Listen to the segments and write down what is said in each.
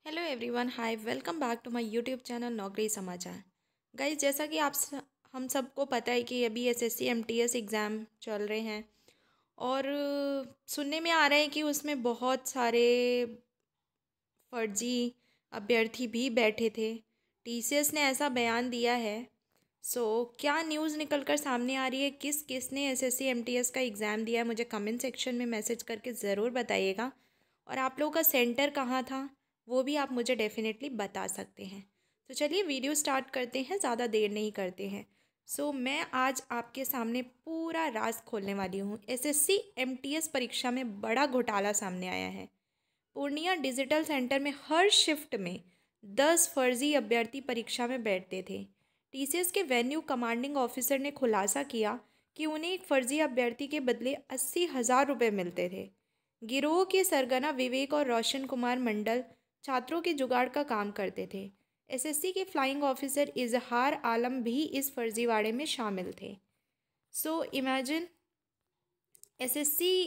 Hello everyone, hi, welcome back to my YouTube channel Naukri Samachar. Guys, जैसा कि हम सबको पता है कि अभी एसएससी एमटीएस एग्ज़ाम चल रहे हैं और सुनने में आ रहा है कि उसमें बहुत सारे फर्जी अभ्यर्थी भी बैठे थे। टीसीएस ने ऐसा बयान दिया है। सो क्या न्यूज़ निकल कर सामने आ रही है, किस किस ने एसएससी एमटीएस का एग्ज़ाम दिया है, मुझे कमेंट सेक्शन में मैसेज करके ज़रूर बताइएगा। और आप लोगों का सेंटर कहाँ था वो भी आप मुझे डेफिनेटली बता सकते हैं। तो चलिए वीडियो स्टार्ट करते हैं, ज़्यादा देर नहीं करते हैं। मैं आज आपके सामने पूरा राज खोलने वाली हूँ। एसएससी एमटीएस परीक्षा में बड़ा घोटाला सामने आया है। पूर्णिया डिजिटल सेंटर में हर शिफ्ट में 10 फर्जी अभ्यर्थी परीक्षा में बैठते थे। टीसीएस के वेन्यू कमांडिंग ऑफिसर ने खुलासा किया कि उन्हें एक फर्जी अभ्यर्थी के बदले 80,000 रुपये मिलते थे। गिरोह के सरगना विवेक और रोशन कुमार मंडल छात्रों के जुगाड़ का काम करते थे। एसएससी के फ्लाइंग ऑफिसर इजहार आलम भी इस फर्जीवाड़े में शामिल थे। इमेजिन, एसएससी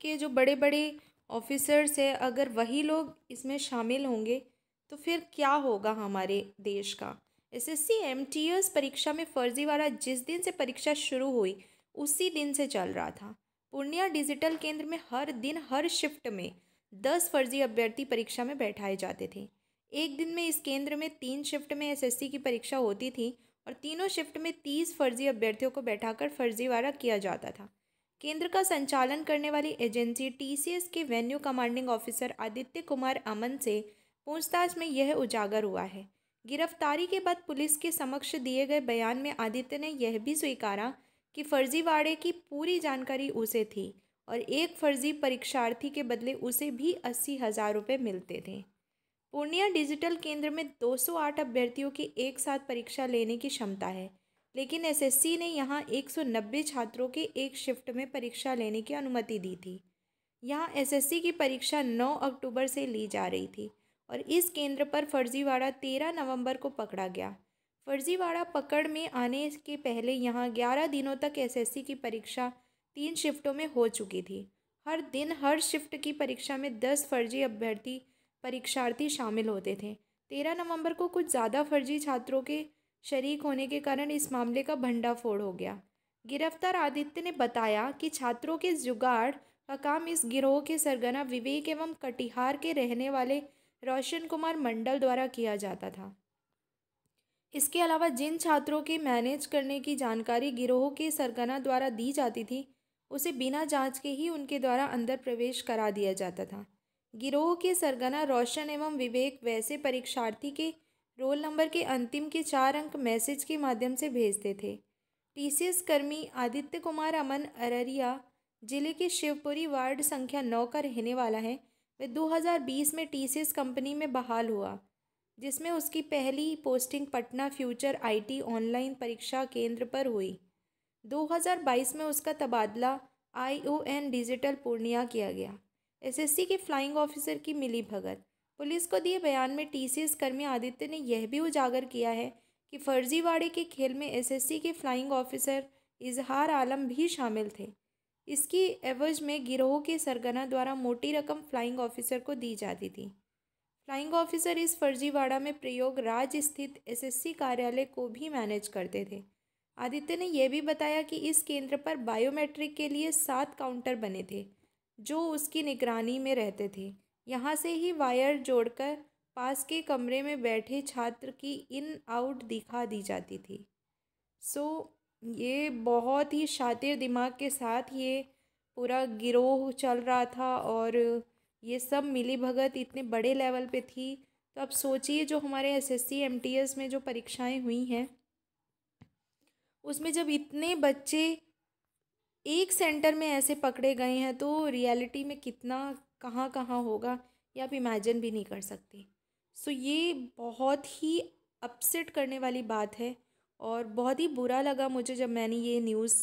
के जो बड़े बड़े ऑफिसर्स हैं, अगर वही लोग इसमें शामिल होंगे तो फिर क्या होगा हमारे देश का। एसएससी एमटीएस परीक्षा में फर्जीवाड़ा जिस दिन से परीक्षा शुरू हुई उसी दिन से चल रहा था। पूर्णिया डिजिटल केंद्र में हर दिन हर शिफ्ट में 10 फर्जी अभ्यर्थी परीक्षा में बैठाए जाते थे। एक दिन में इस केंद्र में 3 शिफ्ट में एसएससी की परीक्षा होती थी और तीनों शिफ्ट में 30 फर्जी अभ्यर्थियों को बैठाकर फर्जीवाड़ा किया जाता था। केंद्र का संचालन करने वाली एजेंसी टीसीएस के venue commanding officer Aditya Kumar Aman से पूछताछ में यह उजागर हुआ है। गिरफ्तारी के बाद पुलिस के समक्ष दिए गए बयान में आदित्य ने यह भी स्वीकारा कि फर्जीवाड़े की पूरी जानकारी उसे थी और एक फर्जी परीक्षार्थी के बदले उसे भी 80,000 रुपये मिलते थे। पूर्णिया डिजिटल केंद्र में 208 अभ्यर्थियों की एक साथ परीक्षा लेने की क्षमता है, लेकिन एसएससी ने यहां 190 छात्रों के एक शिफ्ट में परीक्षा लेने की अनुमति दी थी। यहां एसएससी की परीक्षा 9 अक्टूबर से ली जा रही थी और इस केंद्र पर फर्जीवाड़ा 13 नवंबर को पकड़ा गया। फर्जीवाड़ा पकड़ में आने के पहले यहां 11 दिनों तक एसएससी की परीक्षा 3 शिफ्टों में हो चुकी थी। हर दिन हर शिफ्ट की परीक्षा में 10 फर्जी अभ्यर्थी परीक्षार्थी शामिल होते थे। 13 नवंबर को कुछ ज़्यादा फर्जी छात्रों के शरीक होने के कारण इस मामले का भंडाफोड़ हो गया। गिरफ्तार आदित्य ने बताया कि छात्रों के जुगाड़ का काम इस गिरोह के सरगना विवेक एवं कटिहार के रहने वाले रोशन कुमार मंडल द्वारा किया जाता था। इसके अलावा जिन छात्रों के मैनेज करने की जानकारी गिरोह के सरगना द्वारा दी जाती थी, उसे बिना जांच के ही उनके द्वारा अंदर प्रवेश करा दिया जाता था। गिरोह के सरगना रोशन एवं विवेक वैसे परीक्षार्थी के रोल नंबर के अंतिम के 4 अंक मैसेज के माध्यम से भेजते थे। टीसीएस कर्मी आदित्य कुमार अमन अररिया जिले के शिवपुरी वार्ड संख्या 9 का रहने वाला है। वह 2020 में टीसीएस कंपनी में बहाल हुआ, जिसमें उसकी पहली posting Patna future IT online परीक्षा केंद्र पर हुई। 2022 में उसका तबादला आईओएन डिजिटल पूर्णिया किया गया। एसएससी के फ्लाइंग ऑफिसर की मिली भगत। पुलिस को दिए बयान में टीसीएस कर्मी आदित्य ने यह भी उजागर किया है कि फर्जीवाड़े के खेल में एसएससी के फ्लाइंग ऑफिसर इजहार आलम भी शामिल थे। इसकी एवज में गिरोह के सरगना द्वारा मोटी रकम फ्लाइंग ऑफिसर को दी जाती थी। फ्लाइंग ऑफिसर इस फर्जीवाड़ा में प्रयोग राज्य स्थित एसएससी कार्यालय को भी मैनेज करते थे। आदित्य ने यह भी बताया कि इस केंद्र पर बायोमेट्रिक के लिए 7 काउंटर बने थे जो उसकी निगरानी में रहते थे। यहाँ से ही वायर जोड़कर पास के कमरे में बैठे छात्र की इन आउट दिखा दी जाती थी। ये बहुत ही शातिर दिमाग के साथ ये पूरा गिरोह चल रहा था और ये सब मिली भगत इतने बड़े लेवल पे थी। तो अब सोचिए, जो हमारे एसएससी एमटीएस में जो परीक्षाएं हुई हैं उसमें जब इतने बच्चे एक सेंटर में ऐसे पकड़े गए हैं तो रियलिटी में कितना कहाँ कहाँ होगा ये आप इमेजिन भी नहीं कर सकते। ये बहुत ही अपसेट करने वाली बात है और बहुत ही बुरा लगा मुझे जब मैंने ये न्यूज़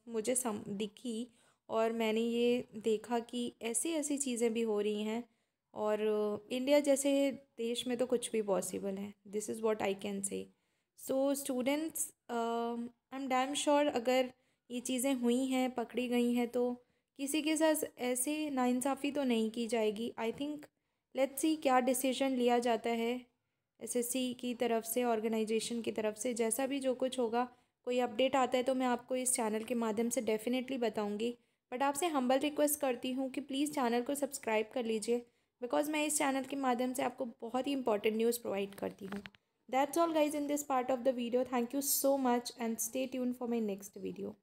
मुझे दिखी और मैंने ये देखा कि ऐसी ऐसी चीज़ें भी हो रही हैं। और इंडिया जैसे देश में तो कुछ भी पॉसिबल है। This is what I can say. Students, I am damn sure अगर ये चीज़ें हुई हैं, पकड़ी गई हैं, तो किसी के साथ ऐसे नाइंसाफ़ी तो नहीं की जाएगी। आई थिंक लेट्स सी क्या डिसीजन लिया जाता है एसएससी की तरफ से, ऑर्गेनाइजेशन की तरफ से। जैसा भी जो कुछ होगा, कोई अपडेट आता है तो मैं आपको इस चैनल के माध्यम से डेफिनेटली बताऊंगी। बट आपसे हम्बल रिक्वेस्ट करती हूँ कि प्लीज़ चैनल को सब्सक्राइब कर लीजिए, बिकॉज मैं इस चैनल के माध्यम से आपको बहुत ही इंपॉर्टेंट न्यूज़ प्रोवाइड करती हूँ। That's all guys in this part of the video. Thank you so much and stay tune for my next video.